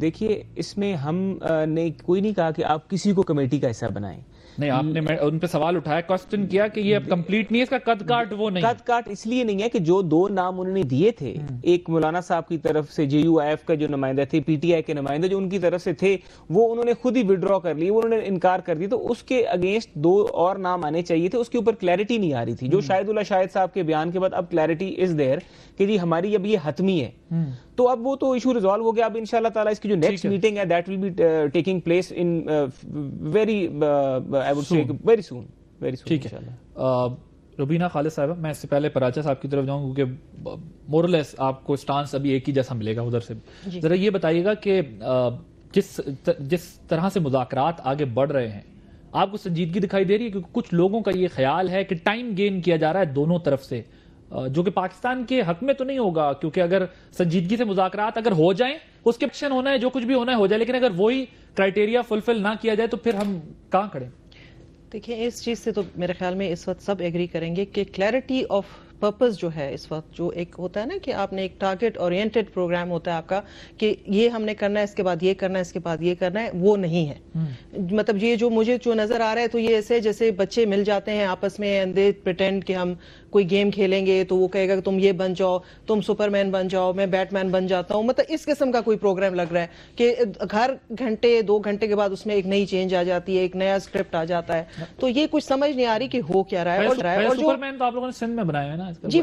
دیکھیے اس میں ہم نے کوئی نہیں کہا کہ آپ کسی کو کمیٹی کا حصہ بنائیں. نہیں، آپ نے ان پہ سوال اٹھایا، کوسچن کیا کہ یہ اب کمپلیٹ نہیں ہے، اس کا قد کاٹ وہ نہیں. قد کاٹ اس لیے نہیں ہے کہ جو 2 نام انہوں نے دیے تھے، ایک مولانا صاحب کی طرف سے جے یو آئی ایف کا جو نمائندہ تھے، پی ٹی آئی کے نمائندہ جو ان کی طرف سے تھے، وہ انہوں نے خود ہی وڈرا کر لی، وہ انہوں نے انکار کر دی. تو اس کے اگینسٹ 2 اور نام آنے چاہیے تھے، اس کے اوپر کلیئرٹی نہیں آ رہی تھی. جو شاہد اللہ شاہد صاحب کے بیان کے بعد اب کلیئرٹی از دیر کہ جی ہماری اب یہ حتمی ہے. تو اب وہ تو ایشو ریزالو ہو گیا. اب انشاءاللہ تعالیٰ اس کی جو نیکسٹ میٹنگ ہے that will be taking place in very I would say very soon. ٹھیک ہے. روبینہ خالد صاحبہ، میں اس سے پہلے پراچا صاحب کی طرف جاؤں کیونکہ مورلیس آپ کو سٹانس ابھی ایک ہی جیسا ملے گا ادھر سے. ذرا یہ بتائیے گا کہ جس طرح سے مذاکرات آگے بڑھ رہے ہیں، آپ کو سنجیدگی دکھائی دے رہی ہے؟ کیونکہ کچھ لوگوں کا یہ خیال ہے کہ ٹائم گین کیا جا رہا ہے دونوں طرف سے، جو کہ پاکستان کے حق میں تو نہیں ہوگا، کیونکہ اگر سنجیدگی سے مذاکرات اگر ہو جائیں، اس کے ایکشن ہونا ہے، جو کچھ بھی ہونا ہے ہو جائے، لیکن اگر وہی کرائٹیریا فلفل نہ کیا جائے تو پھر ہم کہاں کھڑے؟ دیکھیں اس چیز سے تو میرے خیال میں اس وقت سب ایگری کریں گے کہ کلیئرٹی آف پرپز جو ہے اس وقت، جو ایک ہوتا ہے نا کہ آپ نے ایک ٹارگٹ اورینٹڈ پروگرام ہوتا ہے آپ کا کہ یہ ہم نے کرنا ہے، اس کے بعد یہ کرنا ہے، اس کے بعد یہ کرنا ہے، وہ نہیں ہے. مطلب یہ جو مجھے نظر آ رہا ہے تو یہ ایسے جیسے بچے مل جاتے ہیں آپس میں اینڈ دے پریٹینڈ کہ ہم کوئی گیم کھیلیں گے تو وہ کہے گا کہ تم یہ بن جاؤ، تم سپر مین بن جاؤ، میں بیٹ مین بن جاتا ہوں. مطلب اس قسم کا کوئی پروگرام لگ رہا ہے کہ ہر گھنٹے 2 گھنٹے کے بعد اس میں ایک نئی چینج آ جاتی ہے، ایک نیا اسکرپٹ آ جاتا ہے. تو یہ کچھ سمجھ نہیں آ رہی کہ ہو کیا رہا ہے. اور سپر مین تو آپ لوگوں نے سندھ میں بنایا ہے نا، جی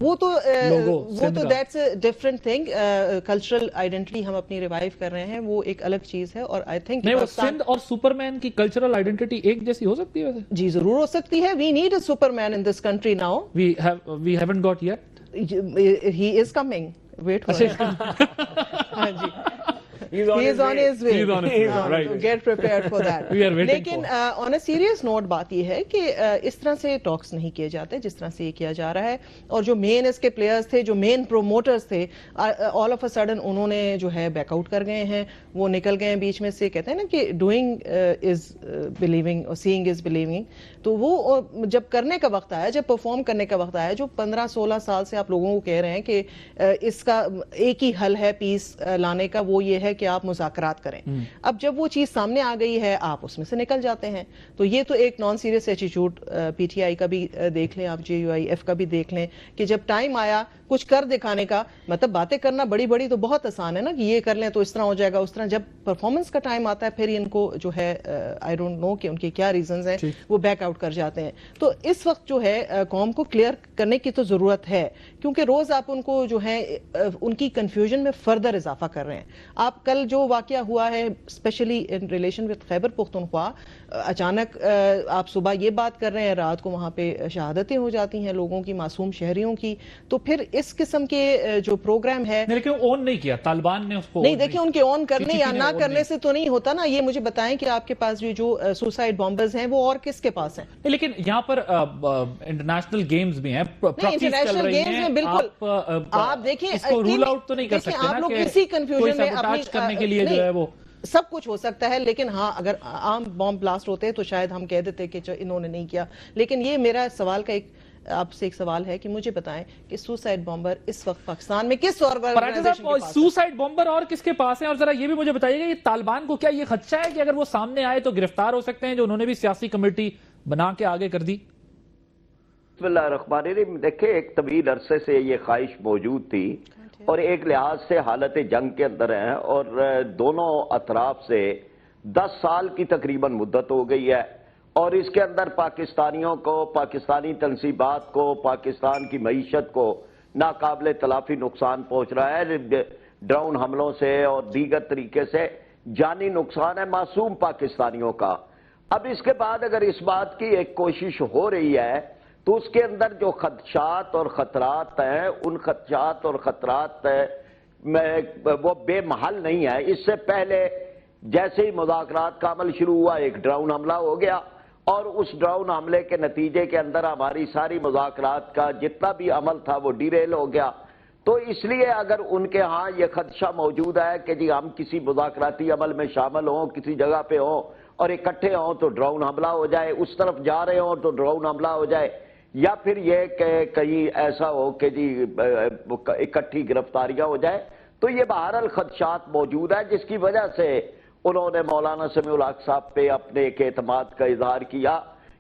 وہ تو that's a different thing. Cultural identity ہم اپنی ریوائیو کر رہے ہیں، وہ ایک الگ چیز ہے. اور آئی تھنک سندھ اور سپر مین کی کلچرل آئیڈینٹی ایک جیسی ہو سکتی ہے ویسے؟ جی ضرور ہو سکتی ہے. We need a superman in this country now. We haven't got yet. He is coming. Wait for it. He is on his way. Right. Get prepared for that. We are waiting لیکن on a serious note بات یہ ہے کہ اس طرح سے ٹاکس نہیں کیے جاتے جس طرح سے یہ کیا جا رہا ہے. اور جو مین اس کے پلیئرز تھے، جو مین پروموٹرز تھے، all of a sudden انہوں نے جو ہے بیک آؤٹ کر گئے ہیں، وہ نکل گئے ہیں بیچ میں سے. کہتے ہیں نا کہ ڈوئنگ از بلیونگ اور سیئنگ از بلیونگ. تو وہ جب کرنے کا وقت آیا، جب پرفارم کرنے کا وقت آیا، جو 15-16 سال سے آپ لوگوں کو کہہ رہے ہیں کہ اس کا ایک ہی حل ہے پیس لانے کا، وہ یہ ہے کہ آپ مذاکرات کریں. اب جب وہ چیز سامنے آ گئی ہے آپ اس میں سے نکل جاتے ہیں. تو یہ تو ایک non serious attitude P T I کا بھی دیکھ لیں، آپ جے یو آئی ایف کا بھی دیکھ لیں کہ جب ٹائم آیا کچھ کر دکھانے کا، مطلب باتیں کرنا بڑی بڑی تو بہت آسان ہے نا کہ یہ کر لیں تو اس طرح ہو جائے گا، اس طرح. جب پرفارمنس کا ٹائم آتا ہے پھر ان کو جو ہے آئی ڈونٹ نو کہ ان کے کیا ریزنز ہیں، وہ بیک آؤٹ کر جاتے ہیں. تو اس وقت جو ہے قوم کو کلیئر کرنے کی تو ضرورت ہے، کیونکہ روز آپ ان کو جو ہے ان کی کنفیوژن میں فردر اضافہ کر رہے ہیں. آپ کل جو واقعہ ہوا ہے especially in relation with Khyber Pakhtunkhwa, اچانک آپ صبح یہ بات کر رہے ہیں، رات کو وہاں پہ شہادتیں ہو جاتی ہیں لوگوں کی، معصوم شہریوں کی. تو پھر اس قسم کے جو پروگرام ہے، لیکن اون نہیں کیا طالبان نے اس کو. نہیں دیکھیں ان کے آن کرنے یا نہ کرنے سے تو نہیں ہوتا نا. یہ مجھے بتائیں کہ آپ کے پاس جو سوسائڈ بامبرز ہیں وہ اور کس کے پاس ہیں؟ لیکن یہاں پر انٹرنیشنل گیمز بھی ہیں، انٹرنیشنل گیمز میں بالکل آپ دیکھیں اس کو رول آؤٹ تو نہیں کر سکتے آپ لوگ اسی کنفیوژن میں اپنی کرنے کے لیے جو ہے وہ سب کچھ ہو سکتا ہے. لیکن ہاں اگر عام بامب بلاسٹ ہوتے تو شاید ہم کہہ دیتے کہ انہوں نے نہیں کیا. لیکن یہ میرا سوال کا آپ سے ایک سوال ہے کہ مجھے بتائیں کہ سوسائڈ بامبر اس وقت پاکستان میں کس آرگنائزیشن کے پاس؟ سوسائڈ بامبر اور کس کے پاس ہیں؟ اور ذرا یہ بھی مجھے بتائیے گا یہ طالبان کو کیا یہ خدشہ ہے کہ اگر وہ سامنے آئے تو گرفتار ہو سکتے ہیں، جو انہوں نے بھی سیاسی کمیٹی بنا کے آگے کر دی؟ بسم اللہ الرحمن الرحیم. دیکھیں ایک طویل عرصے سے یہ خواہش موجود تھی اور ایک لحاظ سے حالت جنگ کے اندر ہیں، اور دونوں اطراف سے 10 سال کی تقریباً مدت ہو گئی ہے، اور اس کے اندر پاکستانیوں کو، پاکستانی تنصیبات کو، پاکستان کی معیشت کو ناقابل تلافی نقصان پہنچ رہا ہے. ڈرون حملوں سے اور دیگر طریقے سے جانی نقصان ہے معصوم پاکستانیوں کا. اب اس کے بعد اگر اس بات کی ایک کوشش ہو رہی ہے تو اس کے اندر جو خدشات اور خطرات ہیں، ان خدشات اور خطرات وہ بے محل نہیں ہے. اس سے پہلے جیسے ہی مذاکرات کا عمل شروع ہوا ایک ڈرون حملہ ہو گیا، اور اس ڈرون حملے کے نتیجے کے اندر ہماری ساری مذاکرات کا جتنا بھی عمل تھا وہ ڈیریل ہو گیا. تو اس لیے اگر ان کے ہاں یہ خدشہ موجود ہے کہ جی ہم کسی مذاکراتی عمل میں شامل ہوں، کسی جگہ پہ ہوں اور اکٹھے ہوں تو ڈرون حملہ ہو جائے، اس طرف جا رہے ہوں تو ڈرون حملہ ہو جائے، یا پھر یہ کہ کہیں ایسا ہو کہ جی اکٹھی گرفتاریاں ہو جائے، تو یہ بہرحال خدشات موجود ہے، جس کی وجہ سے انہوں نے مولانا سمیع الحق صاحب پہ اپنے ایک اعتماد کا اظہار کیا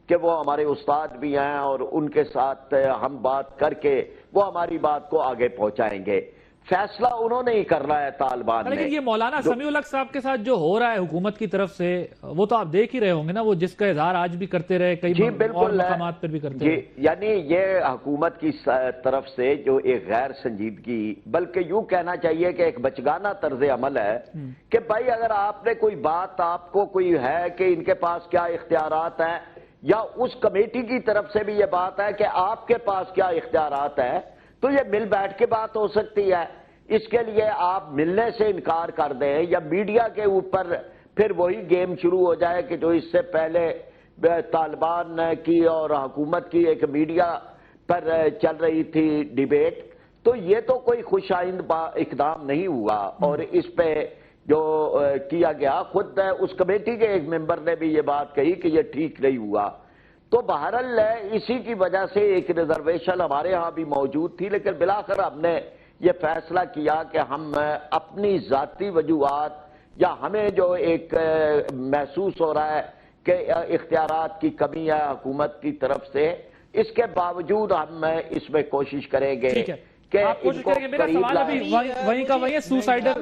کہ وہ ہمارے استاد بھی ہیں اور ان کے ساتھ ہم بات کر کے وہ ہماری بات کو آگے پہنچائیں گے۔ فیصلہ انہوں نے ہی کرنا ہے طالبان نے۔ لیکن یہ مولانا سمیع الحق صاحب کے ساتھ جو ہو رہا ہے حکومت کی طرف سے، وہ تو آپ دیکھ ہی رہے ہوں گے نا، وہ جس کا اظہار آج بھی کرتے رہے، کئی اور مقامات پر بھی کرتے رہے۔ یعنی یہ حکومت کی طرف سے جو ایک غیر سنجیدگی، بلکہ یوں کہنا چاہیے کہ ایک بچگانہ طرز عمل ہے کہ بھائی اگر آپ نے کوئی بات، آپ کو کوئی ہے کہ ان کے پاس کیا اختیارات ہیں، یا اس کمیٹی کی طرف سے بھی یہ بات ہے کہ آپ کے پاس کیا اختیارات ہیں، تو یہ مل بیٹھ کے بات ہو سکتی ہے۔ اس کے لیے آپ ملنے سے انکار کر دیں یا میڈیا کے اوپر پھر وہی گیم شروع ہو جائے کہ جو اس سے پہلے طالبان کی اور حکومت کی ایک میڈیا پر چل رہی تھی ڈیبیٹ، تو یہ تو کوئی خوش آئند اقدام نہیں ہوا۔ اور اس پہ جو کیا گیا، خود اس کمیٹی کے ایک ممبر نے بھی یہ بات کہی کہ یہ ٹھیک نہیں ہوا۔ تو بہرحال اسی کی وجہ سے ایک ریزرویشن ہمارے ہاں بھی موجود تھی، لیکن بالآخر ہم نے یہ فیصلہ کیا کہ ہم اپنی ذاتی وجوہات یا ہمیں جو ایک محسوس ہو رہا ہے کہ اختیارات کی کمی ہے حکومت کی طرف سے، اس کے باوجود ہم اس میں کوشش کریں گے کہ ان کو میں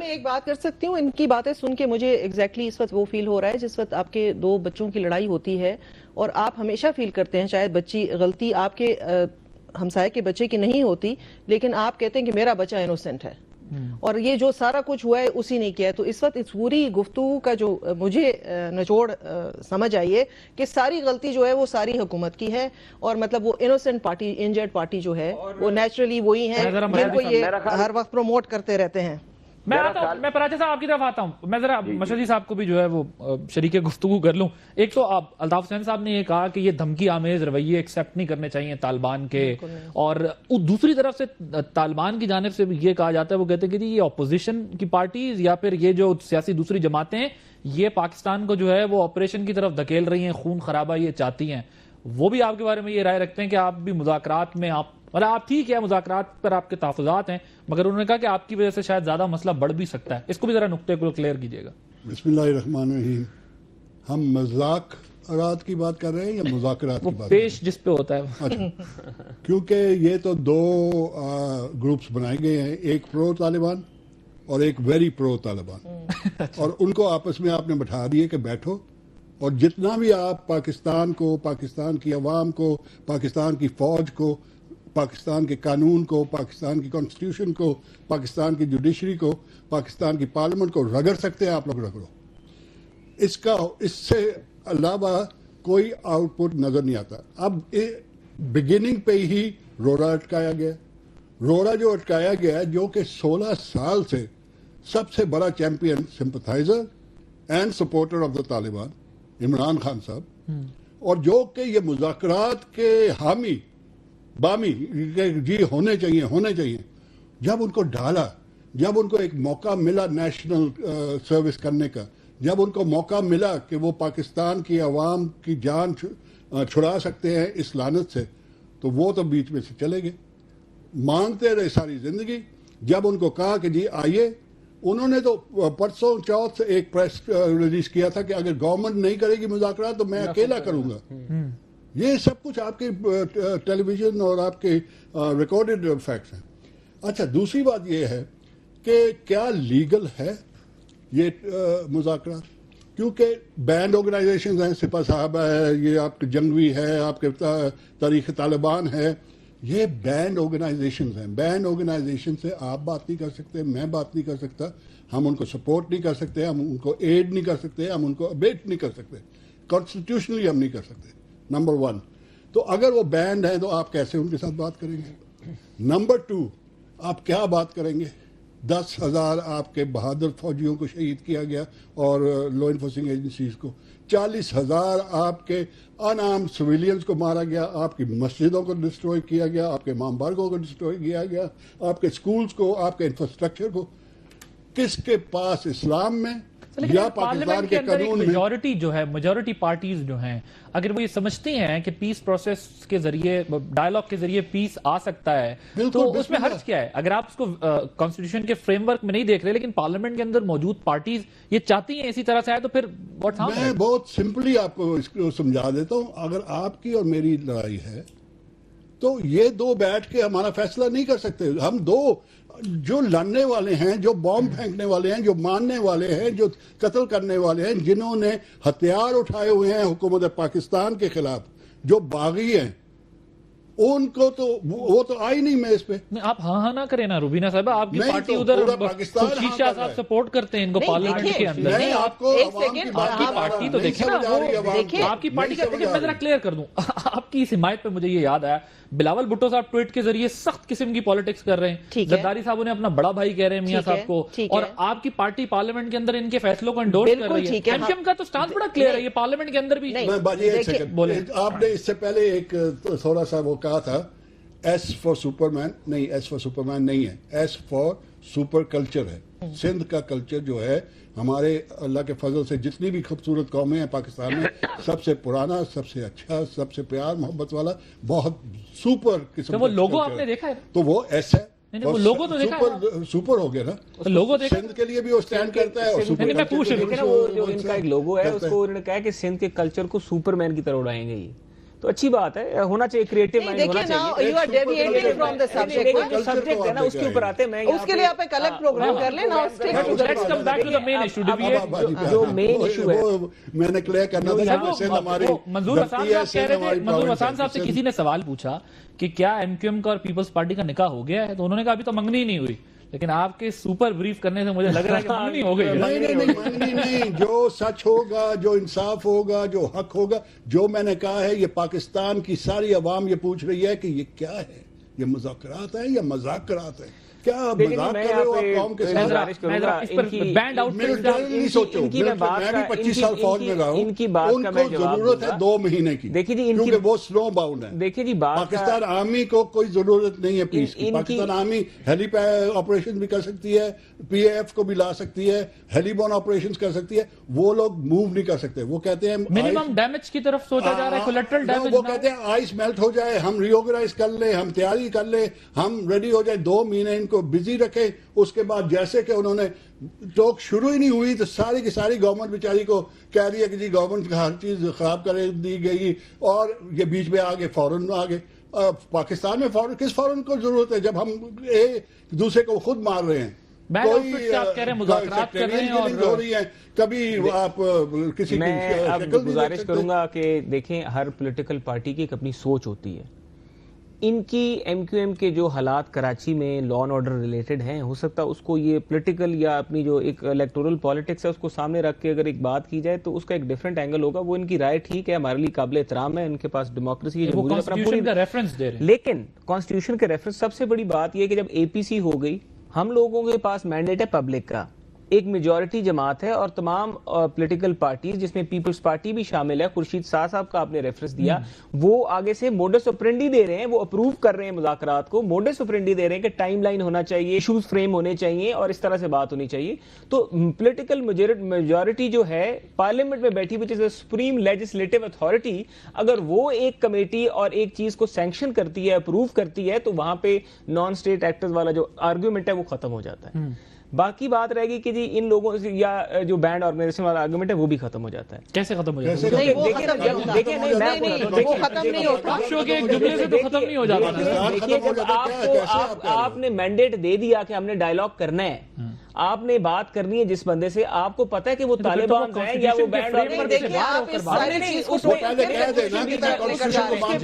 ایک بات کر سکتی ہوں، ان کی باتیں سن کے مجھے ایگزیکٹلی اس وقت وہ فیل ہو رہا ہے جس وقت آپ کے دو بچوں کی لڑائی ہوتی ہے اور آپ ہمیشہ فیل کرتے ہیں شاید بچی غلطی آپ کے ہمسائے کے بچے کی نہیں ہوتی، لیکن آپ کہتے ہیں کہ میرا بچہ انوسنٹ ہے اور یہ جو سارا کچھ ہوا ہے اسی نے کیا ہے۔ تو اس وقت اس پوری گفتگو کا جو مجھے نچوڑ سمجھ آئیے کہ ساری غلطی جو ہے وہ ساری حکومت کی ہے، اور مطلب وہ انوسنٹ پارٹی، انجرڈ پارٹی جو ہے وہ نیچرلی وہی ہیں جن کو یہ ہر وقت پروموٹ کرتے رہتے ہیں۔ میں آتا ہوں، میں پراچہ صاحب آپ کی طرف آتا ہوں، میں ذرا مشہدی صاحب کو بھی جو ہے وہ شریک گفتگو کر لوں۔ ایک تو الطاف حسین صاحب نے یہ کہا کہ یہ دھمکی آمیز رویے ایکسیپٹ نہیں کرنے چاہیے طالبان کے، اور دوسری طرف سے طالبان کی جانب سے بھی یہ کہا جاتا ہے، وہ کہتے ہیں کہ یہ اپوزیشن کی پارٹیز یا پھر یہ جو سیاسی دوسری جماعتیں ہیں یہ پاکستان کو جو ہے وہ آپریشن کی طرف دھکیل رہی ہیں، خون خرابہ یہ چاہتی ہیں۔ وہ بھی آپ کے بارے میں یہ رائے رکھتے ہیں کہ آپ بھی مذاکرات میں آپ ٹھیک ہے، مذاکرات پر آپ کے تحفظات ہیں، مگر انہوں نے کہا کہ آپ کی وجہ سے شاید زیادہ مسئلہ بڑھ بھی سکتا ہے۔ اس کو بھی ذرا نقطے کو کلیئر کیجئے گا۔ بسم اللہ الرحمن الرحیم۔ ہم مذاکرات کی بات کر رہے ہیں یا مذاکرات کی بات؟ پیش جس پہ ہوتا ہے۔ اچھا، کیونکہ یہ تو دو گروپس بنائے گئے ہیں، ایک پرو طالبان اور ایک ویری پرو طالبان، اور ان کو آپس میں آپ نے بٹھا دیے کہ بیٹھو، اور جتنا بھی آپ پاکستان کو، پاکستان کی عوام کو، پاکستان کی فوج کو، پاکستان کے قانون کو، پاکستان کی کانسٹیٹیوشن کو، پاکستان کی جوڈیشری کو، پاکستان کی پارلیمنٹ کو رگڑ سکتے ہیں آپ لوگ رگڑو۔ اس سے علاوہ کوئی آؤٹ پٹ نظر نہیں آتا۔ اب بگننگ پہ ہی رورا اٹکایا گیا، رورا جو اٹکایا گیا جو کہ 16 سال سے سب سے بڑا champion, sympathizer and supporter of the Taliban Imran Khan صاحب، اور جو کہ یہ مذاکرات کے حامی بامی جی ہونے چاہیے، جب ان کو ڈالا، جب ان کو ایک موقع ملا نیشنل سروس کرنے کا، جب ان کو موقع ملا کہ وہ پاکستان کی عوام کی جان چھڑا سکتے ہیں اس لعنت سے، تو وہ تو بیچ میں سے چلے گئے، مانگتے رہے ساری زندگی۔ جب ان کو کہا کہ جی آئیے، انہوں نے تو پرسوں چوتھ ایک پریس ریلیز کیا تھا کہ اگر گورنمنٹ نہیں کرے گی مذاکرات تو میں اکیلا کروں گا۔ یہ سب کچھ آپ کے ٹیلی ویژن اور آپ کے ریکارڈڈ فیکٹس ہیں۔ اچھا، دوسری بات یہ ہے کہ کیا لیگل ہے یہ مذاکرات؟ کیونکہ بینڈ آرگنائزیشنز ہیں، سپاہ صاحبہ ہے، یہ آپ کے جنگوی ہے، آپ کے تاریخ طالبان ہے، یہ بینڈ آرگنائزیشنز ہیں۔ بینڈ آرگنائزیشن سے آپ بات نہیں کر سکتے، میں بات نہیں کر سکتا، ہم ان کو سپورٹ نہیں کر سکتے، ہم ان کو ایڈ نہیں کر سکتے، ہم ان کو ابیٹ نہیں کر سکتے، کانسٹیٹیوشنلی ہم نہیں کر سکتے، نمبر 1۔ تو اگر وہ بینڈ ہیں تو آپ کیسے ان کے ساتھ بات کریں گے؟ نمبر 2، آپ کیا بات کریں گے؟ 10,000 آپ کے بہادر فوجیوں کو شہید کیا گیا اور لا انفورسنگ ایجنسیز کو، 40,000 آپ کے ان آرمڈ سویلینز کو مارا گیا، آپ کی مسجدوں کو ڈسٹروائے کیا گیا، آپ کے امام بارگاہوں کو ڈسٹروائے کیا گیا، آپ کے سکولز کو، آپ کے انفراسٹرکچر کو۔ کس کے پاس اسلام میں یا پاکستان کے قانون میں میجورٹی جو ہے، میجورٹی پارٹیز جو ہیں، اگر وہ یہ سمجھتی ہیں کہ پیس پروسیس کے ذریعے، ڈائیلاگ کے ذریعے پیس آ سکتا ہے، تو اس میں حرج کیا ہے؟ اگر آپ اس کو کانسٹیٹیوشن کے فریم ورک میں نہیں دیکھ رہے لیکن پارلیمنٹ کے اندر موجود پارٹیز یہ چاہتی ہیں اسی طرح سے آئے، تو پھر میں بہت سمپلی آپ کو اس کو سمجھا دیتا ہوں. اگر آپ کی اور میری لڑائی ہے تو یہ دو بیٹھ کے ہمارا فیصلہ نہیں کر سکتے. ہم دو جو لڑنے والے ہیں، جو بام پھینکنے والے ہیں، جو مارنے والے ہیں، جو قتل کرنے والے ہیں، جنہوں نے ہتھیار اٹھائے ہوئے ہیں حکومت پاکستان کے خلاف، جو باغی ہیں، ان کو تو وہ تو آئی نہیں میں اس پہ. آپ ہاں نہ کریں نا روبینہ صاحبہ، آپ کی پارٹی ادھر خورشید شاہ صاحب سپورٹ کرتے ہیں ان کو پارلیمنٹ کے اندر. آپ کو پارٹی تو دیکھیں نا، آپ کی پارٹی کا میں ذرا کلیئر کر دوں. آپ کی اس حمایت پہ مجھے یہ یاد آیا، بلاول بھٹو صاحب ٹویٹ کے ذریعے سخت قسم کی پالیٹکس کر رہے ہیں، زرداری صاحب نے اپنا بڑا بھائی کہہ رہے ہیں میاں صاحب کو، اور آپ کی پارٹی پارلیمنٹ کے اندر ان کے فیصلوں کو انڈورس کر رہی ہے. ایم کیو ایم کا تو سٹانس بڑا کلیئر ہے، یہ پارلیمنٹ کے اندر بھی. آپ نے اس سے پہلے ایک تھوڑا سا وہ کہا تھا ایس فار سپر مین، نہیں، ایس فار سپر مین نہیں ہے، ایس فار سپر کلچر ہے. سندھ کا کلچر جو ہے ہمارے اللہ کے فضل سے جتنی بھی خوبصورت قومیں ہیں پاکستان میں، سب سے پرانا، سب سے اچھا، سب سے پیار محبت والا، بہت سپر قسم کا. وہ لوگو آپ نے دیکھا ہے تو وہ ایس ہے، وہ لوگو تو دیکھا ہے، سپر ہو گیا نا. لوگو دیکھا سندھ کے لیے بھی وہ سٹینڈ کرتا ہے. اور میں پوچھ رہا ہوں وہ جو ان کا ایک لوگو ہے، اس کو انہوں نے کہا کہ سندھ کے کلچر کو سپر مین کی طرح اڑائیں گے. یہ تو اچھی بات ہے، ہونا چاہیے، کریٹو مائنڈ ہونا چاہیے. You are deviating from the subject. جو سبجیکٹ ہے نا اس کے اوپر آتے ہیں. اس کے لیے آپ ایک الگ پروگرام کر لیں. Let's come back to the main issue. جو مین ایشو ہے میں نے کلیئر کرنا تھا. منظور حسان صاحب کہہ رہے تھے، منظور حسان صاحب سے کسی نے سوال پوچھا کہ کیا ایم کیو ایم کا اور پیپلز پارٹی کا نکاح ہو گیا ہے، تو انہوں نے کہا ابھی تو منگنی ہی نہیں ہوئی. لیکن آپ کے سپر بریف کرنے سے مجھے لگ رہا ہے کہ منگنی ہو گئی. نہیں، جو سچ ہوگا، جو انصاف ہوگا، جو حق ہوگا، جو میں نے کہا ہے، یہ پاکستان کی ساری عوام یہ پوچھ رہی ہے کہ یہ کیا ہے، یہ مذاکرات ہیں یا مذاکرات ہیں؟ کیا مذاق کر رہے ہو آپ قوم کے ساتھ؟ میں بھی 25 سال فوج میں رہا ہوں. ان کو ضرورت ہے 2 مہینے کی، کیونکہ وہ سلو باؤنڈ ہے. دیکھیے جی، پاکستان آرمی کو کوئی ضرورت نہیں ہے پیس کی. پاکستان آرمی ہیلی آپریشن بھی کر سکتی ہے، پی اے ایف کو بھی لا سکتی ہے، ہیلی بون آپریشن کر سکتی ہے. وہ لوگ موو نہیں کر سکتے. وہ کہتے ہیں منیمم ڈیمیج کی طرف سوچا جا رہا ہے، کولیٹرل ڈیمیج. وہ کہتے ہیں آئس میلٹ ہو جائے، ہم ری آرگنائز کر لیں، ہم تیاری کر لیں، ہم ریڈی ہو جائے. 2 مہینے ان کو بزی رکھے. اس کے بعد جیسے کہ انہوں نے ٹوک شروع ہی نہیں ہوئی تو ساری کی ساری گورنمنٹ بیچاری کو کہہ رہی ہے کہ جی گورنمنٹ ہر چیز خراب کر دی گئی، اور یہ بیچ میں آگے فوراً آگے. پاکستان میں فوراً کس فوراً کو ضرورت ہے جب ہم ایک دوسرے کو خود مار رہے ہیں؟ کبھی آپ کسی میں گزارش کروں گا کہ دیکھیں، ہر پولیٹیکل پارٹی کی ایک اپنی سوچ ہوتی ہے. ان کی ایم کیو ایم کے جو حالات کراچی میں لا اینڈ آرڈر ریلیٹڈ ہیں، ہو سکتا ہے اس کو یہ پولیٹیکل یا اپنی جو ایک الیکٹورل پالیٹکس ہے اس کو سامنے رکھ کے اگر ایک بات کی جائے تو اس کا ایک ڈیفرنٹ اینگل ہوگا. وہ ان کی رائے ٹھیک ہے، ہمارے لیے قابل احترام ہے، ان کے پاس ڈیموکریسی ہے، لیکن کانسٹیٹیوشن کا ریفرنس. سب سے بڑی بات یہ کہ جب اے پی سی ہو گئی، ہم لوگوں کے پاس مینڈیٹ ہے پبلک کا، ایک میجورٹی جماعت ہے، اور تمام پولیٹیکل پارٹیز جس میں پیپلز پارٹی بھی شامل ہے، خورشید شاہ صاحب کا آپ نے ریفرنس دیا، وہ آگے سے موڈس آپرینڈی دے رہے ہیں، وہ اپروو کر رہے ہیں مذاکرات کو، موڈس آپرینڈی دے رہے ہیں کہ ٹائم لائن ہونا چاہیے، ایشوز فریم ہونے چاہیے، اور اس طرح سے بات ہونی چاہیے. تو پولیٹیکل میجورٹی جو ہے پارلیمنٹ میں بیٹھی ہوئی، جیسے سپریم لیجسلیٹو اتھارٹی، اگر وہ ایک کمیٹی اور ایک چیز کو سینکشن کرتی ہے، اپروو کرتی ہے، تو وہاں پہ نان اسٹیٹ ایکٹرز والا جو آرگیومنٹ ہے وہ ختم ہو جاتا ہے. باقی بات رہے گی کہ جی ان لوگوں سے یا جو بینڈ آرگنائزیشن والا آرگومنٹ ہے وہ بھی ختم ہو جاتا ہے. کیسے ختم ہو جاتا ہے؟ آپ نے مینڈیٹ دے دیا کہ ہم نے ڈائیلاگ کرنا ہے، آپ نے بات کرنی ہے جس بندے سے آپ کو پتا ہے کہ وہ طالبان ہیں یا وہ بینڈ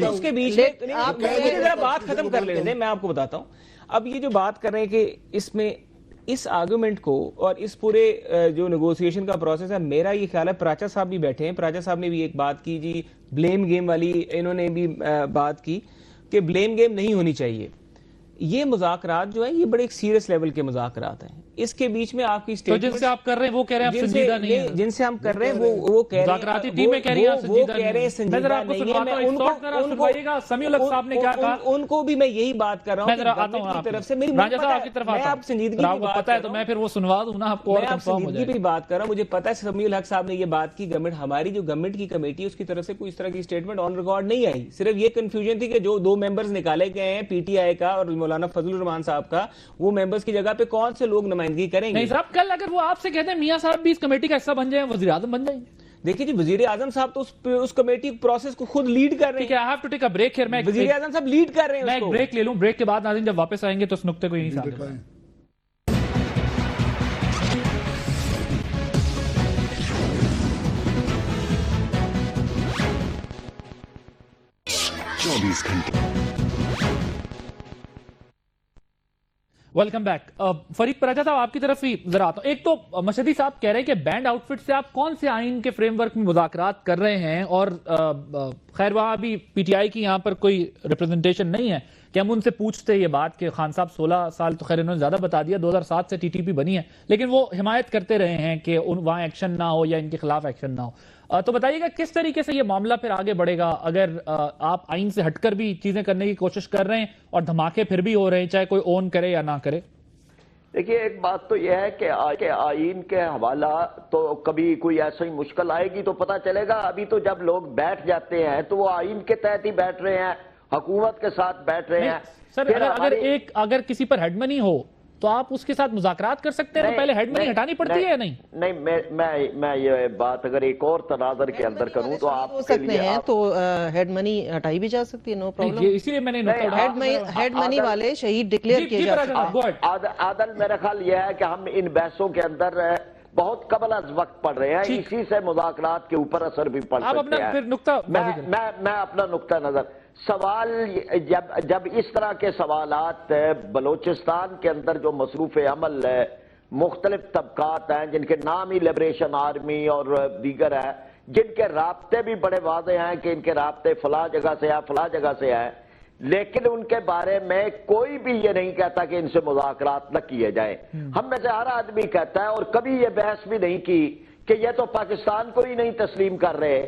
اس کے بیچ میں بات ختم کر لیتے. میں آپ کو بتاتا ہوں اب یہ جو بات کر رہے ہیں کہ اس میں اس آرگومنٹ کو اور اس پورے جو نیگوسیشن کا پروسیس ہے، میرا یہ خیال ہے، پراچا صاحب بھی بیٹھے ہیں، پراچا صاحب نے بھی ایک بات کی جی، بلیم گیم والی انہوں نے بھی بات کی کہ بلیم گیم نہیں ہونی چاہیے. یہ مذاکرات جو ہیں یہ بڑے ایک سیریس لیول کے مذاکرات ہیں. اس کے بیچ میں آپ کی تو جن سے آپ کر رہے ہیں وہ کہہ رہے ہیں آپ سنجیدہ نہیں ہیں. جن سے ہم کر رہے ہیں وہ کہہ رہے ہیں مذاکراتی ٹیمیں کہہ رہی ہیں آپ وہ کہہ رہے ہیں سنجیدہ سنجیدہ نہیں ہے. نہیں ہے. ان کو سمیع الحق صاحب نے کیا کہا, ان کو بھی میں یہی بات کر رہا ہوں کہ گورنمنٹ کی طرف سے میری رانجھا صاحب آپ کی طرف میں آتا آپ سنجیدگی کی ہوں, آپ کو پتا ہے تو میں پھر وہ سنوا دوں نا آپ کو, اور میں آپ کنفرم ہو سنجیدگی جائے. پہ بات کر رہا ہوں. مجھے پتا ہے سمیع الحق صاحب نے یہ بات کی, گورنمنٹ ہماری جو گورنمنٹ کی کمیٹی اس کی طرف سے کوئی اس طرح کی اسٹیٹمنٹ آن ریکارڈ نہیں آئی. صرف یہ کنفیوژن تھی کہ جو 2 ممبرز نکالے گئے ہیں پی ٹی آئی کا اور مولانا فضل الرحمان صاحب کا, وہ ممبرز کی جگہ پہ کون سے لوگ نمائندگی کریں گے. نہیں صاحب, کل اگر وہ آپ سے کہتے ہیں میاں صاحب بھی اس کمیٹی کا حصہ بن جائیں, وزیر اعظم بن جائیں. دیکھیے جی, وزیر اعظم صاحب تو اس کمیٹی پروسیس کو خود لیڈ کر رہے ہیں. ٹھیک ہے, I have to take a break here. وزیر اعظم صاحب لیڈ کر رہے ہیں. میں ایک بریک لے لوں, بریک کے بعد ناظرین جب واپس آئیں گے تو اس نقطے کو یہیں سے آگے بڑھائیں. Welcome back. فرید پراجا صاحب آپ کی طرف ہی ذرا آتا ہوں. ایک تو مشہدی صاحب کہہ رہے ہیں کہ بینڈ آؤٹ فٹ سے آپ کون سے آئین کے فریم ورک میں مذاکرات کر رہے ہیں, اور خیر وہاں بھی پی ٹی آئی کی یہاں پر کوئی ریپرزنٹیشن نہیں ہے کہ ہم ان سے پوچھتے یہ بات کہ خان صاحب 16 سال تو خیر انہوں نے زیادہ بتا دیا, 2007 سے ٹی ٹی پی بنی ہے, لیکن وہ حمایت کرتے رہے ہیں کہ وہاں ایکشن نہ ہو یا ان کے خلاف ایکشن نہ ہو. تو بتائیے گا کس طریقے سے یہ معاملہ پھر آگے بڑھے گا اگر آپ آئین سے ہٹ کر بھی چیزیں کرنے کی کوشش کر رہے ہیں اور دھماکے پھر بھی ہو رہے ہیں, چاہے کوئی اون کرے یا نہ کرے. دیکھیے, ایک بات تو یہ ہے کہ آئین کے حوالہ تو کبھی کوئی ایسا ہی مشکل آئے گی تو پتہ چلے گا. ابھی تو جب لوگ بیٹھ جاتے ہیں تو وہ آئین کے تحت ہی بیٹھ رہے ہیں, حکومت کے ساتھ بیٹھ رہے ہیں. سر اگر کسی پر ہیڈ منی ہو تو آپ اس کے ساتھ مذاکرات کر سکتے ہیں, تو پہلے ہیڈ منی ہٹانی پڑتی ہے یا نہیں؟ نہیں, میں یہ بات اگر ایک اور تناظر کے اندر کروں تو آپ ہو سکتے ہیں تو ہیڈ منی ہٹائی بھی جا سکتی ہے, نو پرابلم. اسی لیے میں نے ہیڈ منی والے شہید ڈکلیئر کیے جا سکتے ہیں. عادل, میرا خیال یہ ہے کہ ہم ان بحثوں کے اندر بہت قبل از وقت پڑھ رہے ہیں, اسی سے مذاکرات کے اوپر اثر بھی پڑ سکتے ہیں. میں اپنا نقطہ نظر, سوال جب اس طرح کے سوالات بلوچستان کے اندر جو مصروف عمل مختلف طبقات ہیں جن کے نام ہی لبریشن آرمی اور دیگر ہے, جن کے رابطے بھی بڑے واضح ہیں کہ ان کے رابطے فلاں جگہ سے ہیں فلاں جگہ سے ہیں, لیکن ان کے بارے میں کوئی بھی یہ نہیں کہتا کہ ان سے مذاکرات نہ کیے جائیں. ہم میں سے ہر آدمی کہتا ہے, اور کبھی یہ بحث بھی نہیں کی کہ یہ تو پاکستان کو ہی نہیں تسلیم کر رہے,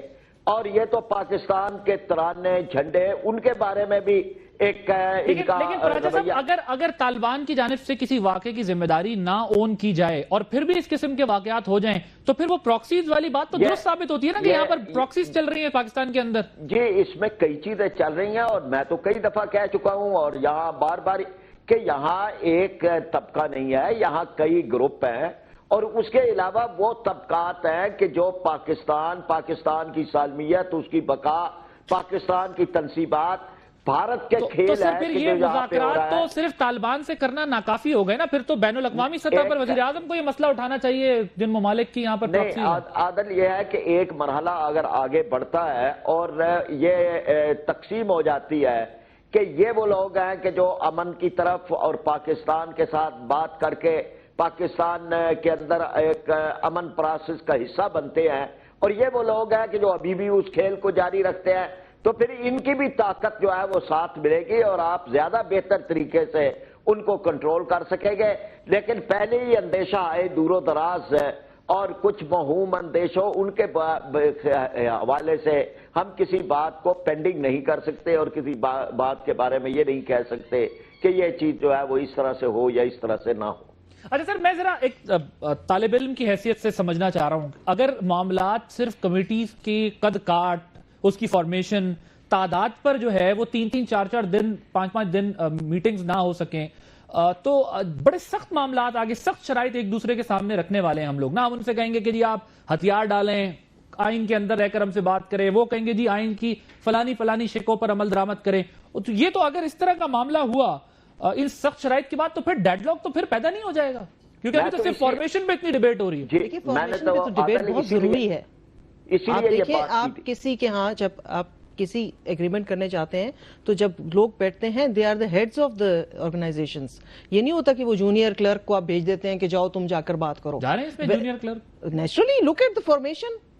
اور یہ تو پاکستان کے ترانے جھنڈے ان کے بارے میں بھی ایک لیکن پراجا صاحب, اگر طالبان کی جانب سے کسی واقعے کی ذمہ داری نہ اون کی جائے اور پھر بھی اس قسم کے واقعات ہو جائیں تو پھر وہ پراکسیز والی بات تو درست ثابت ہوتی ہے نا کہ یہاں پر پراکسیز چل رہی ہیں پاکستان کے اندر. جی, اس میں کئی چیزیں چل رہی ہیں, اور میں تو کئی دفعہ کہہ چکا ہوں اور یہاں بار بار کہ یہاں ایک طبقہ نہیں ہے, یہاں کئی گروپ ہیں, اور اس کے علاوہ وہ طبقات ہیں کہ جو پاکستان کی سالمیت, اس کی بقا, پاکستان کی تنصیبات, بھارت کے کھیل تو پھر یہ مذاکرات تو صرف طالبان سے کرنا ناکافی ہو گئے نا, پھر تو بین الاقوامی سطح پر وزیر اعظم کو یہ مسئلہ اٹھانا چاہیے جن ممالک کی یہاں پر پراکسی ہے. عادل, یہ ہے کہ ایک مرحلہ اگر آگے بڑھتا ہے اور یہ تقسیم ہو جاتی ہے کہ یہ وہ لوگ ہیں کہ جو امن کی طرف اور پاکستان کے ساتھ بات کر کے پاکستان کے اندر ایک امن پروسیس کا حصہ بنتے ہیں, اور یہ وہ لوگ ہیں کہ جو ابھی بھی اس کھیل کو جاری رکھتے ہیں, تو پھر ان کی بھی طاقت جو ہے وہ ساتھ ملے گی اور آپ زیادہ بہتر طریقے سے ان کو کنٹرول کر سکیں گے. لیکن پہلے ہی اندیشہ آئے دور و دراز اور کچھ موہوم اندیشوں, ان کے حوالے سے ہم کسی بات کو پینڈنگ نہیں کر سکتے اور کسی بات کے بارے میں یہ نہیں کہہ سکتے کہ یہ چیز جو ہے وہ اس طرح سے ہو یا اس طرح سے نہ ہو. اچھا سر, میں ذرا ایک طالب علم کی حیثیت سے سمجھنا چاہ رہا ہوں, اگر معاملات صرف کمیٹیز کی قد کاٹ, اس کی فارمیشن, تعداد پر جو ہے وہ 3-3, 4-4 دن, 5-5 دن میٹنگز نہ ہو سکیں, تو بڑے سخت معاملات آگے, سخت شرائط ایک دوسرے کے سامنے رکھنے والے ہیں ہم لوگ نا. ہم ان سے کہیں گے کہ جی آپ ہتھیار ڈالیں, آئین کے اندر رہ کر ہم سے بات کریں, وہ کہیں گے جی آئین کی فلانی شکوں پر عمل درآمد کریں. یہ تو اگر اس طرح کا معاملہ ہوا ان سخت شرائط کے بعد تو پھر ڈیڈ لاک تو پھر پیدا نہیں ہو جائے گا, کیونکہ ابھی تو صرف فارمیشن پہ اتنی ڈیبیٹ ہو رہی ہے. دیکھیے, فارمیشن پہ تو ڈیبیٹ بہت ضروری ہے. آپ دیکھیں, آپ کسی کے ہاں جب آپ کسی ایگریمنٹ کرنے جاتے ہیں تو جب لوگ بیٹھتے ہیں, they are the heads of the organisations. یہ نہیں ہوتا کہ وہ جونیئر کلرک کو آپ بھیج دیتے ہیں کہ جاؤ تم جا کر بات کرو. جا رہے ہیں اس میں junior clerk, naturally look at the formation.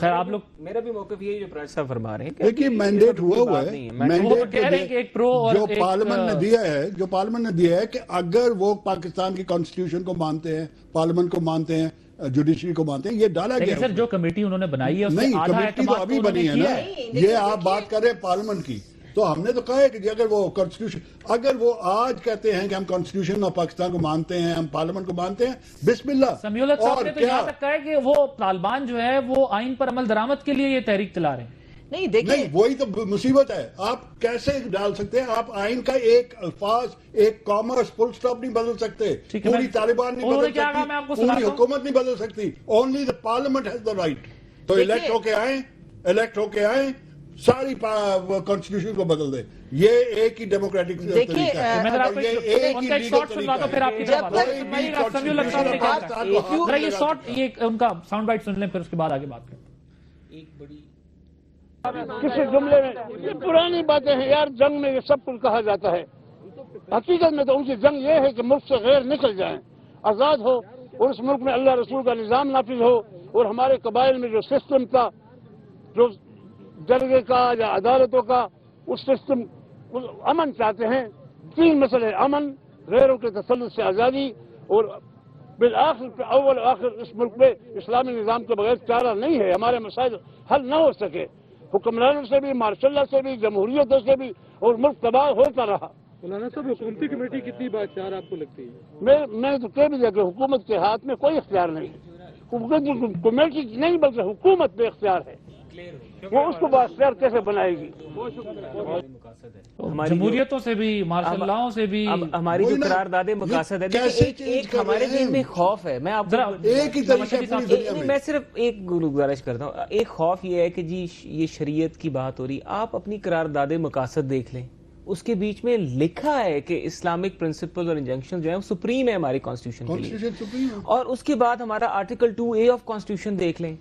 خیر آپ لوگ میرا بھی موقف یہی جو پراج صاحب فرما رہے ہیں کہ دیکھیے مینڈیٹ ہوا ہوا ہے، وہ مینڈیٹ کہہ رہے ہیں کہ ایک پرو اور جو ایک پارلیمنٹ نے دیا ہے کہ اگر وہ پاکستان کی کانسٹیٹیوشن کو مانتے ہیں، پارلیمنٹ کو مانتے ہیں، جوڈیشری کو مانتے ہیں، یہ ڈالا لیکن گیا سر جو کمیٹی انہوں نے بنائی ہے اس نہیں، میں آدھا کمیٹی تو اعتماد ابھی انہوں نے بنی ہے کیا نا، ہے۔ یہ آپ بات کر رہے ہیں پارلیمنٹ کی، تو ہم نے تو کہا ہے کہ اگر وہ کانسٹیٹیوشن، اگر وہ آج کہتے ہیں کہ ہم کانسٹیٹیوشن اور پاکستان کو مانتے ہیں، ہم پارلیمنٹ کو مانتے ہیں، بسم اللہ۔ سمیع الحق صاحب اور نے تو کیا یہاں تک کہا ہے کہ وہ طالبان جو ہے وہ آئین پر عمل درآمد کے لیے یہ تحریک چلا رہے ہیں۔ نہیں دیکھیں نہیں، وہی تو مصیبت ہے، آپ کیسے ڈال سکتے ہیں؟ آپ آئین کا ایک الفاظ، ایک کامرس فل سٹاپ نہیں بدل سکتے، ٹھیک ہے، پوری طالبان نہیں انہوں نے بدل کیا کہا میں آپ کو سکتی، پوری سناتا ہوں۔ حکومت نہیں بدل سکتی، only the parliament has the right. تو الیکٹ ہو کے آئیں، ساری کانسٹیٹیوشن کو بدل دیں، یہ ایک ہی ڈیموکریٹک طریقہ ہے۔ میں ذرا آپ کو اور یہ ایک ان ہی کا ایک لیگل شارٹ سنواتا ہوں پھر آپ کی جب طرف تک سنائیے گا سمیع الحق صاحب نے کیا کہا۔ ذرا یہ شارٹ، یہ ان کا ساؤنڈ بائٹ سن لیں پھر اس کے بعد آگے بات کریں۔ کسی جملے میں یہ پرانی باتیں ہیں یار، جنگ میں یہ سب کچھ کہا جاتا ہے، حقیقت میں تو ان کی جنگ یہ ہے کہ ملک سے غیر نکل جائیں، آزاد ہو، اور اس ملک میں اللہ رسول کا نظام نافذ ہو، اور ہمارے قبائل میں جو سسٹم تھا، جو جرگے کا یا عدالتوں کا، اس سسٹم امن چاہتے ہیں۔ تین مسئلے: امن، غیروں کے تسلط سے آزادی، اور بالآخر اول آخر اس ملک میں اسلامی نظام کے بغیر چارہ نہیں ہے، ہمارے مسائل حل نہ ہو سکے، حکمرانوں سے بھی، مارشل اللہ سے بھی، جمہوریتوں سے بھی، اور ملک تباہ ہوتا رہا۔ مولانا صاحب حکومتی کمیٹی کتنی بات چار آپ کو لگتی ہے؟ میں تو کہہ بھی دیا کہ حکومت کے ہاتھ میں کوئی اختیار نہیں ہے، کمیٹی نہیں بلکہ حکومت بے اختیار ہے، وہ اس کو بااختیار کیسے بنائے گی؟ جمہوریتوں سے بھی، مارشل لاؤں سے بھی، ہماری جو قرارداد مقاصد ہے، ایک ہمارے دل میں خوف ہے، میں آپ ایک ہی طریقہ پوری دنیا میں، میں صرف ایک گزارش کرتا ہوں، ایک خوف یہ ہے کہ جی یہ شریعت کی بات ہو رہی، آپ اپنی قرارداد مقاصد دیکھ لیں، اس کے بیچ میں لکھا ہے کہ اسلامک پرنسپل اور انجنکشن جو ہیں وہ سپریم ہے ہماری کانسٹیٹیوشن کے لیے، اور اس کے بعد ہمارا آرٹیکل 2A آف کانسٹیٹیوشن دیکھ لیں،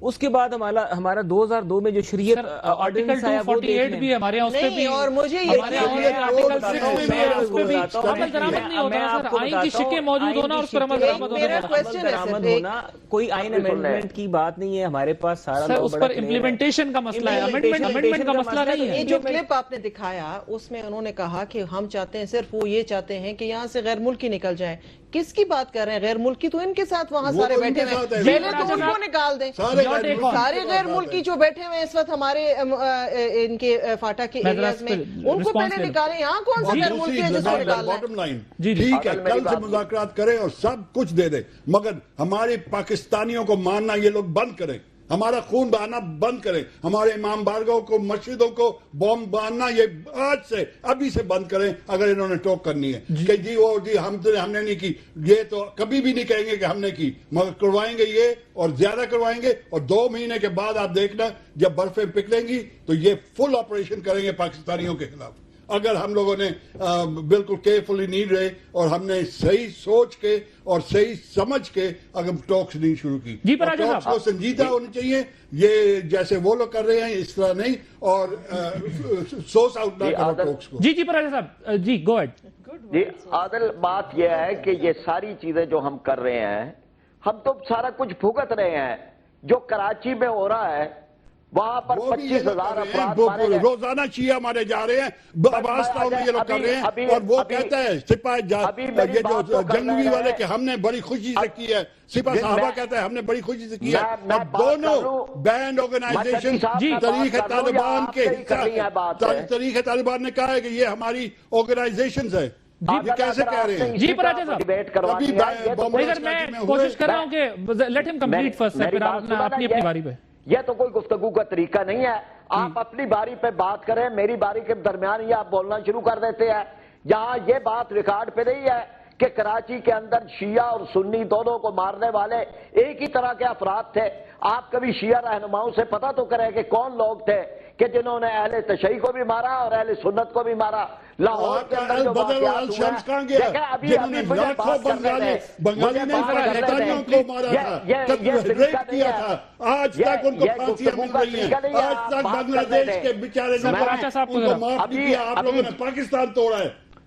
اس کے بعد ہمارا 2002 میں جو شریعت آرڈیننس آیا وہ دیکھ آرٹیکل 248 بھی ہمارے یہاں، اس پہ بھی، اور مجھے ہمارے یہاں آرٹیکل 6 میں اس پہ بھی عمل درآمد نہیں ہوتا نا سر، آئین کی شکیں موجود ہونا اور اس پر عمل درآمد ہونا۔ کوئی آئین امینڈمنٹ کی بات نہیں ہے ہمارے پاس، سارا سر اس پر امپلیمنٹیشن کا مسئلہ ہے، امینڈمنٹ کا مسئلہ نہیں ہے۔ یہ جو کلپ آپ نے دکھایا اس میں انہوں نے کہا کہ ہم چاہتے ہیں، صرف وہ یہ چاہتے ہیں کہ یہاں سے غیر ملکی نکل جائیں۔ کس کی بات کر رہے ہیں؟ غیر ملکی تو ان کے ساتھ وہاں سارے بیٹھے ہوئے ہیں، پہلے تو ان کو نکال دیں، سارے غیر ملکی جو بیٹھے ہوئے اس وقت ہمارے ان کے فاٹا کے ایریاز میں، ان کو پہلے نکالیں۔ یہاں کون سا غیر ملکی ہے جس کو نکالنا ہے؟ باٹم لائن ٹھیک ہے، کل سے مذاکرات کریں اور سب کچھ دے دیں، مگر ہمارے پاکستانیوں کو ماننا یہ لوگ بند کریں، ہمارا خون بہانا بند کریں، ہمارے امام بارگاہوں کو، مسجدوں کو بم باندھنا یہ آج سے، ابھی سے بند کریں اگر انہوں نے ٹوک کرنی ہے کہ جی وہ جی ہم نے نہیں کی، یہ تو کبھی بھی نہیں کہیں گے کہ ہم نے کی، مگر کروائیں گے یہ اور زیادہ کروائیں گے، اور 2 مہینے کے بعد آپ دیکھنا جب برفیں پگھلیں گی تو یہ فل آپریشن کریں گے پاکستانیوں کے خلاف۔ اگر ہم لوگوں نے بالکل کیئرفلی نہیں رہے اور ہم نے صحیح سوچ کے اور صحیح سمجھ کے اگر ٹاکس نہیں شروع کی، ٹاکس کو سنجیدہ ہونی چاہیے، یہ جیسے وہ لوگ کر رہے ہیں اس طرح نہیں، اور سوس آؤٹ نہ کرو ٹاکس کو۔ جی پراجا صاحب، جی گو ایڈ۔ جی عادل، بات یہ ہے کہ یہ ساری چیزیں جو ہم کر رہے ہیں، ہم تو سارا کچھ بھگت رہے ہیں، جو کراچی میں ہو رہا ہے وہاں پر 25,000 افراد مارے گئے، روزانہ شیعہ مارے جا رہے ہیں، عباس ٹاؤن میں یہ لوگ کر رہے ہیں، اور وہ کہتا ہے سپاہ یہ جو جنگوی والے کہ ہم نے بڑی خوشی سے کی ہے، سپاہ صحابہ کہتا ہے ہم نے بڑی خوشی سے کی ہے۔ اب دونوں بینڈ آرگنائزیشن طریق طالبان کے طریق طالبان نے کہا ہے کہ یہ ہماری آرگنائزیشنز ہے، یہ کیسے کہہ رہے ہیں؟ جی پراجا صاحب، ڈیبیٹ کرواتی ہے، میں کوشش کر رہا ہوں کہ لیٹ ہم کمپلیٹ فرسٹ، پھر آپ اپنی باری پہ۔ یہ تو کوئی گفتگو کا طریقہ نہیں ہے، آپ اپنی باری پہ بات کریں، میری باری کے درمیان یہ آپ بولنا شروع کر دیتے ہیں۔ جہاں یہ بات ریکارڈ پہ نہیں ہے کہ کراچی کے اندر شیعہ اور سنی دونوں کو مارنے والے ایک ہی طرح کے افراد تھے، آپ کبھی شیعہ رہنماؤں سے پتہ تو کریں کہ کون لوگ تھے کہ جنہوں نے اہل تشیع کو بھی مارا اور اہل سنت کو بھی مارا۔ لاہور کے اندر جو واقعات ہوئے ہیں، دیکھیں ابھی مجھے بات کرنے دیں، بنگالی نے پاکستانیوں کو مارا تھا، ریپ کیا تھا، آج تک ان کو پھانسیاں مل رہی ہیں، آج تک بنگلہ دیش کے بیچارے ان کو معاف نہیں کیا، آپ لوگوں نے پاکستان توڑا ہے۔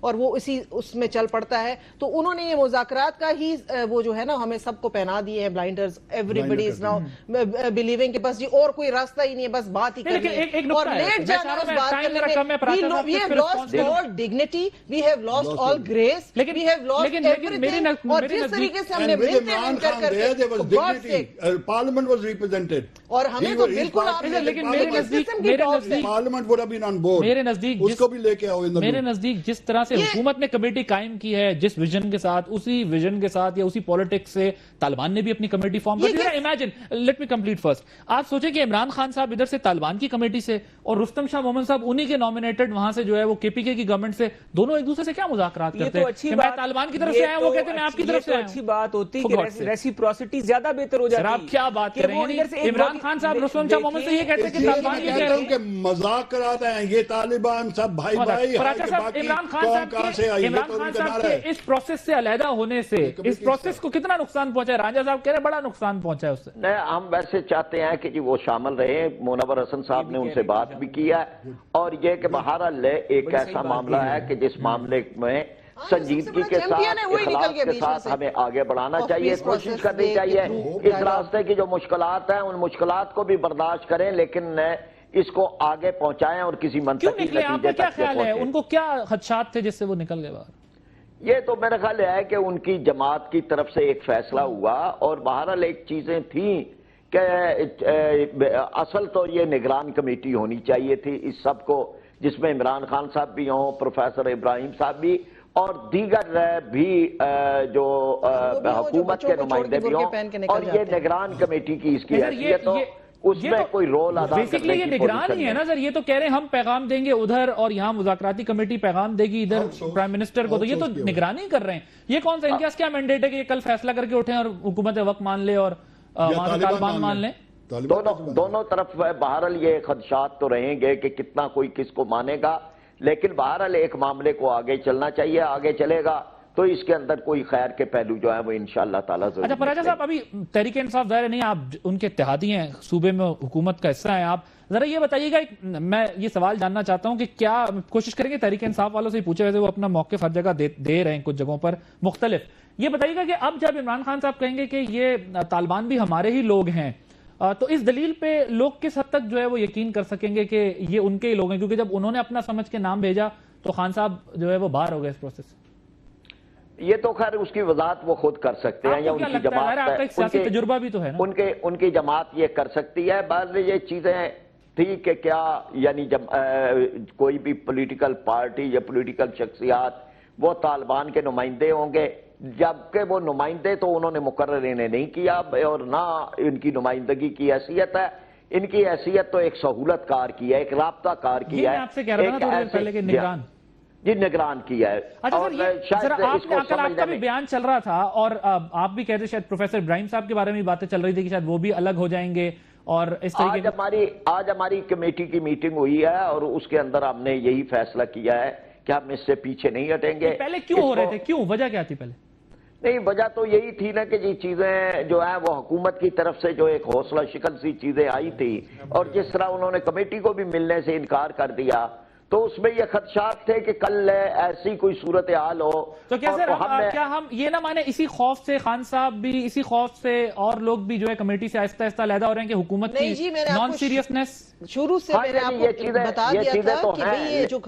اور وہ اسی اس میں چل پڑتا ہے. تو انہوں نے یہ مذاکرات کا ہی وہ جو ہے نا ہمیں سب کو پہنا دیے ہیں blinders. Everybody is now believing کہ بس جی اور کوئی راستہ ہی نہیں ہے, بس بات ہی کرنی ہے اور لیٹ جانا اس بات کرنے میں. We have lost all dignity, we have lost all grace, we have lost everything. اور جس طریقے سے ہم نے ملتے کر کے Parliament was represented. اور ہمیں تو بالکل آپ لیکن میرے نزدیک Parliament would have been on board. میرے نزدیک اس کو بھی لے کے آؤ. میرے نزدیک جس طرح سے حکومت نے کمیٹی قائم کی ہے, جس ویژن کے ساتھ, اسی ویژن کے ساتھ یا اسی پولیٹکس سے طالبان نے بھی اپنی کمیٹی فارم کر دی. Imagine, let me complete first. آپ سوچیں کہ عمران خان صاحب ادھر سے طالبان کی کمیٹی سے اور رستم شاہ مومن صاحب انہی کے نامینیٹڈ وہاں سے جو ہے وہ کے پی کے کی گورنمنٹ سے, دونوں ایک دوسرے سے کیا مذاکرات کرتے ہیں کہ میں طالبان کی طرف سے آیا ہوں, وہ کہتے ہیں میں آپ کی طرف سے آیا ہوں. اچھی بات ہوتی کہ ریسیپروسٹی زیادہ بہتر ہو جاتی. آپ کیا بات کر رہے ہیں؟ عمران خان صاحب رستم شاہ مومن سے یہ کہتے ہیں کہ طالبان یہ کہہ رہے ہیں کہ مذاکرات ہیں, یہ طالبان سب بھائی بھائی. عمران خان صاحب کے اس پروسیس سے علیحدہ ہونے سے اس پروسیس کو کتنا نقصان پہنچا ہے؟ رانجھا صاحب کہہ رہے ہیں بڑا نقصان پہنچا ہے اس سے. نہیں, ہم ویسے چاہتے ہیں کہ جی وہ شامل رہے. منور حسن صاحب نے ان سے بات بھی کیا ہے, اور یہ کہ بہرحال ایک ایسا معاملہ ہے کہ جس معاملے میں سنجیدگی کے ساتھ, اخلاص کے ساتھ ہمیں آگے بڑھانا چاہیے, کوشش کرنی چاہیے. اس راستے کی جو مشکلات ہیں ان مشکلات کو بھی برداشت کریں, لیکن اس کو آگے پہنچائیں اور کسی منطقی نتیجے تک پہنچیں. ان کو کیا خدشات تھے جس سے وہ نکل گئے باہر؟ یہ تو میرا خیال ہے کہ ان کی جماعت کی طرف سے ایک فیصلہ ہوا, اور بہرحال ایک چیزیں تھیں کہ اصل تو یہ نگران کمیٹی ہونی چاہیے تھی اس سب کو, جس میں عمران خان صاحب بھی ہوں, پروفیسر ابراہیم صاحب بھی, اور دیگر بھی جو حکومت کے نمائندے بھی ہوں, اور یہ نگران کمیٹی کی اس کی حیثیت ہو, اس میں کوئی رول ادا کرنے کی یہ نگران ہی ہے نا سر. یہ تو کہہ رہے ہیں ہم پیغام دیں گے ادھر اور یہاں مذاکراتی کمیٹی پیغام دے گی ادھر پرائم منسٹر کو, تو یہ تو نگرانی کر رہے ہیں. یہ کون سا ان کے کیا مینڈیٹ ہے کہ یہ کل فیصلہ کر کے اٹھیں اور حکومت وقت مان لے اور طالبان مان لیں؟ دونوں طرف بہرحال یہ خدشات تو رہیں گے کہ کتنا کوئی کس کو مانے گا, لیکن بہرحال ایک معاملے کو آگے چلنا چاہیے. آگے چلے گا تو اس کے اندر کوئی خیر کے پہلو جو ہیں وہ انشاءاللہ تعالیٰ ضرور. اچھا پراجا صاحب, ابھی تحریک انصاف ظاہر نہیں, آپ ان کے اتحادی ہیں, صوبے میں حکومت کا حصہ ہیں آپ, ذرا یہ بتائیے گا, میں یہ سوال جاننا چاہتا ہوں کہ کیا کوشش کریں گے تحریک انصاف والوں سے ہی پوچھے, ویسے وہ اپنا موقف ہر جگہ دے رہے ہیں کچھ جگہوں پر مختلف. یہ بتائیے گا کہ اب جب عمران خان صاحب کہیں گے کہ یہ طالبان بھی ہمارے ہی لوگ ہیں, تو اس دلیل پہ لوگ کس حد تک جو ہے وہ یقین کر سکیں گے کہ یہ ان کے ہی لوگ ہیں, کیونکہ جب انہوں نے اپنا سمجھ کے نام بھیجا تو خان صاحب جو ہے وہ باہر ہو گئے اس پروسیس سے. یہ تو خیر اس کی وضاحت وہ خود کر سکتے ہیں, یا ان کی جماعت, تجربہ بھی تو ہے نا, ان کی جماعت یہ کر سکتی ہے. بعض یہ چیزیں تھی کہ کیا یعنی کوئی بھی پولیٹیکل پارٹی یا پولیٹیکل شخصیات وہ طالبان کے نمائندے ہوں گے, جبکہ وہ نمائندے تو انہوں نے مقرر انہیں نہیں کیا, اور نہ ان کی نمائندگی کی حیثیت ہے. ان کی حیثیت تو ایک سہولت کار کی ہے, ایک رابطہ کار کی ہے. میں آپ سے کہہ رہا تھا تھوڑی پہلے کہ نگران, جی نگران کیا ہے. اچھا سر, آپ کا بھی بیان چل رہا تھا اور آپ بھی کہتے شاید پروفیسر ابراہیم صاحب کے بارے میں باتیں چل رہی تھی کہ شاید وہ بھی الگ ہو جائیں گے, اور اس طریقے آج ہماری کمیٹی کی میٹنگ ہوئی ہے اور اس کے اندر ہم نے یہی فیصلہ کیا ہے کہ ہم اس سے پیچھے نہیں ہٹیں گے. پہلے کیوں ہو رہے تھے, کیوں, وجہ کیا تھی پہلے؟ نہیں, وجہ تو یہی تھی نا کہ یہ چیزیں جو ہیں وہ حکومت کی طرف سے جو ایک حوصلہ شکن سی چیزیں آئی تھی, اور جس طرح انہوں نے کمیٹی کو بھی ملنے سے انکار کر دیا, تو اس میں یہ خدشات تھے کہ کل ایسی کوئی صورتحال ہو. تو کیا سر کیا ہم یہ نہ مانے اسی خوف سے خان صاحب بھی, اسی خوف سے اور لوگ بھی جو ہے کمیٹی سے آہستہ آہستہ علیحدہ ہو رہے ہیں کہ حکومت کی نان سیریسنس شروع سے میں نے آپ کو بتا دیا تھا کہ یہ جو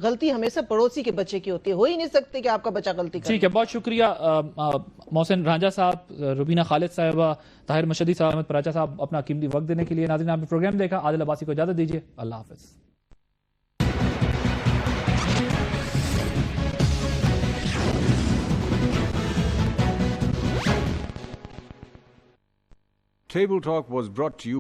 غلطی ہمیشہ پڑوسی کے بچے کی ہوتی ہے, ہو ہی نہیں سکتے کہ آپ کا بچہ غلطی کرے. ٹھیک ہے, بہت شکریہ محسن رانجھا صاحب, روبینہ خالد صاحبہ, طاہر مشہدی صاحب, احمد پراچا صاحب اپنا قیمتی وقت دینے کے لیے. ناظرین آپ نے پروگرام دیکھا, عادل عباسی کو اجازت دیجیے, اللہ حافظ. Table Talk was brought to you